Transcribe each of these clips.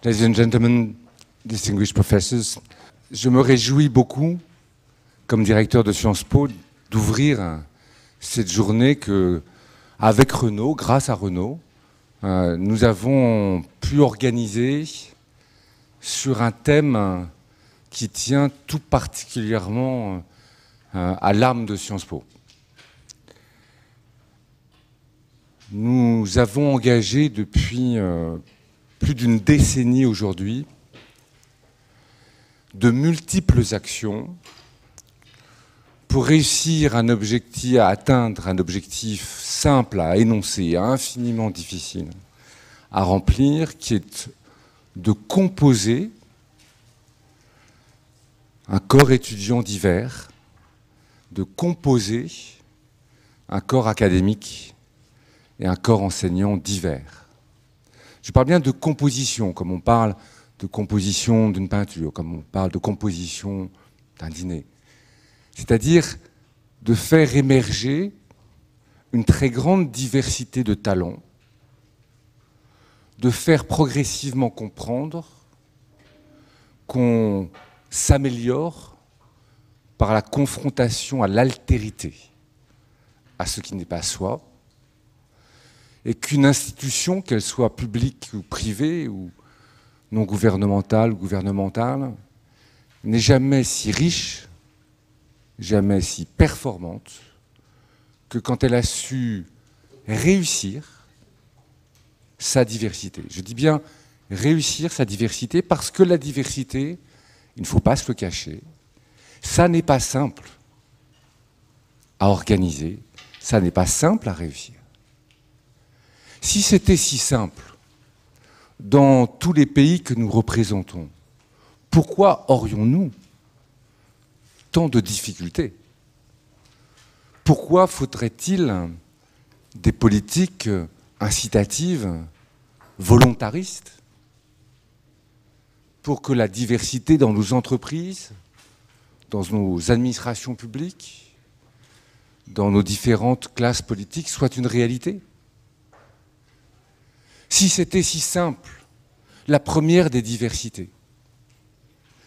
Ladies and gentlemen, distinguished professors, je me réjouis beaucoup, comme directeur de Sciences Po, d'ouvrir cette journée que, avec Renaud, grâce à Renaud, nous avons pu organiser sur un thème qui tient tout particulièrement à l'âme de Sciences Po. Nous avons engagé depuis plus d'une décennie aujourd'hui de multiples actions pour réussir à atteindre un objectif simple à énoncer, infiniment difficile à remplir, qui est de composer un corps étudiant divers, de composer un corps académique et un corps enseignant divers. Je parle bien de composition, comme on parle de composition d'une peinture, comme on parle de composition d'un dîner. C'est-à-dire de faire émerger une très grande diversité de talents, de faire progressivement comprendre qu'on s'améliore par la confrontation à l'altérité, à ce qui n'est pas soi, et qu'une institution, qu'elle soit publique ou privée, ou non gouvernementale ou gouvernementale, n'est jamais si riche, jamais si performante, que quand elle a su réussir sa diversité. Je dis bien réussir sa diversité parce que la diversité, il ne faut pas se le cacher, ça n'est pas simple à organiser, ça n'est pas simple à réussir. Si c'était si simple dans tous les pays que nous représentons, pourquoi aurions-nous tant de difficultés? Pourquoi faudrait-il des politiques incitatives, volontaristes, pour que la diversité dans nos entreprises, dans nos administrations publiques, dans nos différentes classes politiques soit une réalité? Si c'était si simple, la première des diversités,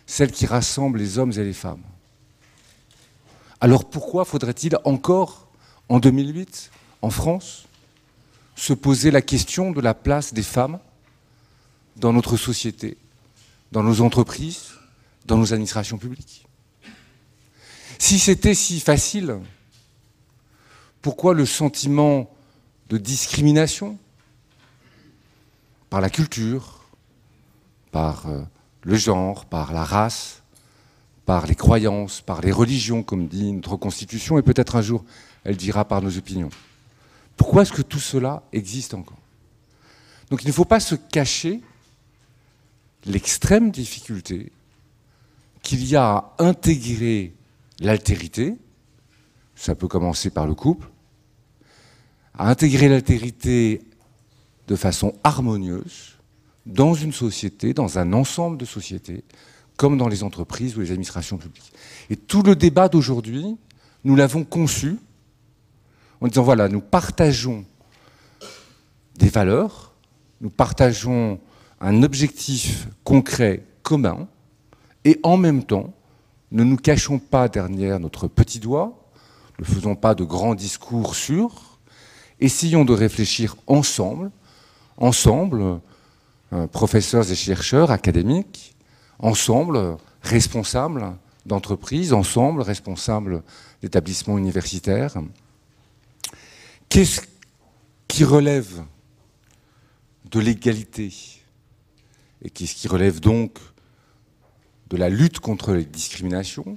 celle qui rassemble les hommes et les femmes, alors pourquoi faudrait-il encore, en 2008, en France, se poser la question de la place des femmes dans notre société, dans nos entreprises, dans nos administrations publiques? Si c'était si facile, pourquoi le sentiment de discrimination par la culture, par le genre, par la race, par les croyances, par les religions, comme dit notre Constitution, et peut-être un jour, elle dira par nos opinions. Pourquoi est-ce que tout cela existe encore? Donc il ne faut pas se cacher l'extrême difficulté qu'il y a à intégrer l'altérité, ça peut commencer par le couple, à intégrer l'altérité de façon harmonieuse dans une société, dans un ensemble de sociétés, comme dans les entreprises ou les administrations publiques. Et tout le débat d'aujourd'hui, nous l'avons conçu en disant, voilà, nous partageons des valeurs, nous partageons un objectif concret commun, et en même temps, ne nous cachons pas derrière notre petit doigt, ne faisons pas de grands discours sûrs, essayons de réfléchir ensemble, professeurs et chercheurs académiques, ensemble, responsables d'entreprises, ensemble, responsables d'établissements universitaires. Qu'est-ce qui relève de l'égalité et qu'est-ce qui relève donc de la lutte contre les discriminations?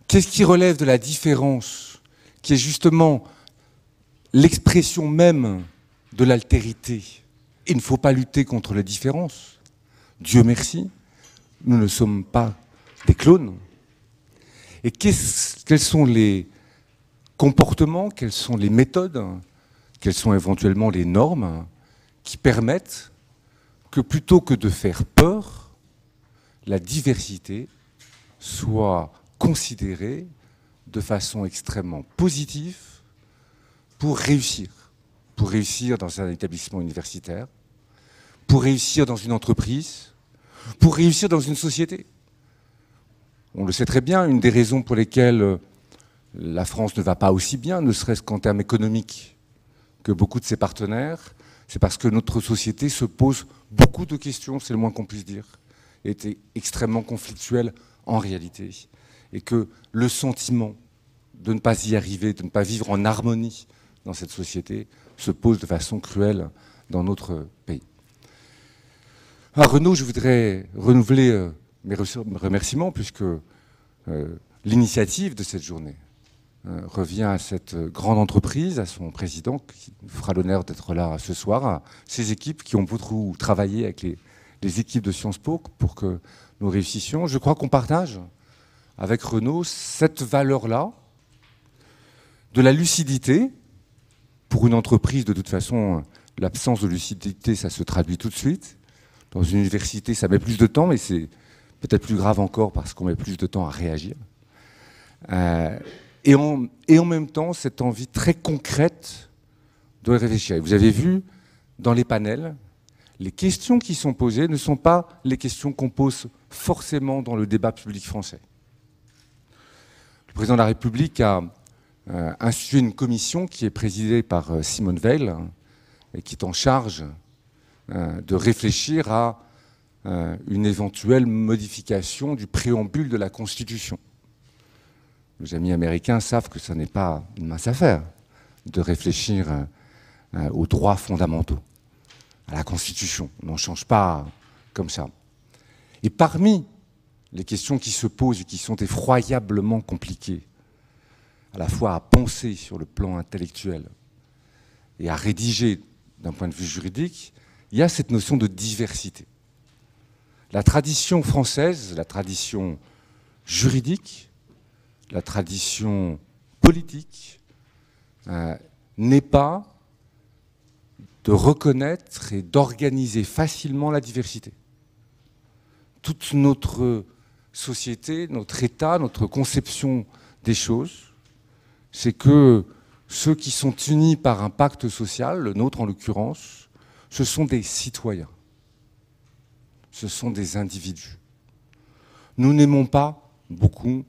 Qu'est-ce qui relève de la différence, qui est justement l'expression même de l'altérité? Il ne faut pas lutter contre les différences. Dieu merci, nous ne sommes pas des clones. Et quels sont les comportements, quelles sont les méthodes, quelles sont éventuellement les normes qui permettent que plutôt que de faire peur, la diversité soit considérée de façon extrêmement positive pour réussir dans un établissement universitaire, pour réussir dans une entreprise, pour réussir dans une société. On le sait très bien, une des raisons pour lesquelles la France ne va pas aussi bien, ne serait-ce qu'en termes économiques, que beaucoup de ses partenaires, c'est parce que notre société se pose beaucoup de questions, c'est le moins qu'on puisse dire, et est extrêmement conflictuelle en réalité, et que le sentiment de ne pas y arriver, de ne pas vivre en harmonie dans cette société, se pose de façon cruelle dans notre pays. À Renault, je voudrais renouveler mes remerciements, puisque l'initiative de cette journée revient à cette grande entreprise, à son président, qui nous fera l'honneur d'être là ce soir, à ses équipes qui ont beaucoup travaillé avec les équipes de Sciences Po pour que nous réussissions. Je crois qu'on partage avec Renault cette valeur-là, de la lucidité. Pour une entreprise, de toute façon, l'absence de lucidité, ça se traduit tout de suite. Dans une université, ça met plus de temps, mais c'est peut-être plus grave encore parce qu'on met plus de temps à réagir. Et en même temps, cette envie très concrète de réfléchir. Et vous avez vu, dans les panels, les questions qui sont posées ne sont pas les questions qu'on pose forcément dans le débat public français. Le président de la République a institué une commission qui est présidée par Simone Veil et qui est en charge de réfléchir à une éventuelle modification du préambule de la Constitution. Nos amis américains savent que ce n'est pas une mince affaire de réfléchir aux droits fondamentaux, à la Constitution. On n'en change pas comme ça. Et parmi les questions qui se posent et qui sont effroyablement compliquées, à la fois à penser sur le plan intellectuel et à rédiger d'un point de vue juridique, il y a cette notion de diversité. La tradition française, la tradition juridique, la tradition politique n'est pas de reconnaître et d'organiser facilement la diversité. Toute notre société, notre État, notre conception des choses, c'est que ceux qui sont unis par un pacte social, le nôtre en l'occurrence, ce sont des citoyens, ce sont des individus. Nous n'aimons pas beaucoup,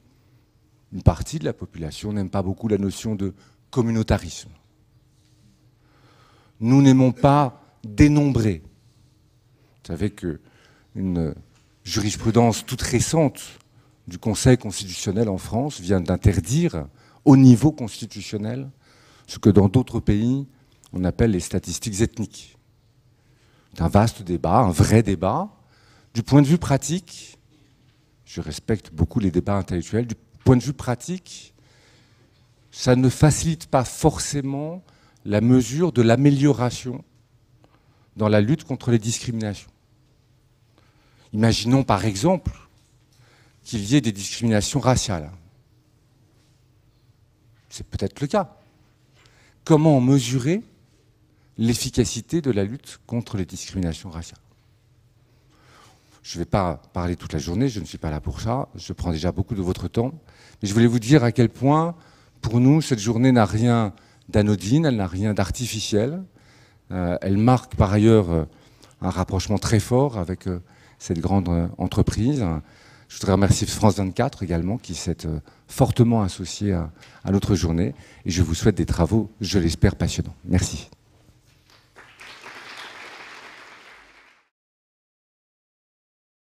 une partie de la population n'aime pas beaucoup la notion de communautarisme. Nous n'aimons pas dénombrer. Vous savez qu'une jurisprudence toute récente du Conseil constitutionnel en France vient d'interdire au niveau constitutionnel ce que dans d'autres pays on appelle les statistiques ethniques. C'est un vaste débat, un vrai débat. Du point de vue pratique, je respecte beaucoup les débats intellectuels, du point de vue pratique, ça ne facilite pas forcément la mesure de l'amélioration dans la lutte contre les discriminations. Imaginons par exemple qu'il y ait des discriminations raciales. C'est peut-être le cas. Comment mesurer l'efficacité de la lutte contre les discriminations raciales? Je ne vais pas parler toute la journée, je ne suis pas là pour ça, je prends déjà beaucoup de votre temps, mais je voulais vous dire à quel point, pour nous, cette journée n'a rien d'anodine, elle n'a rien d'artificiel. Elle marque par ailleurs un rapprochement très fort avec cette grande entreprise. Je voudrais remercier France 24 également, qui s'est fortement associé à notre journée. Et je vous souhaite des travaux, je l'espère, passionnants. Merci.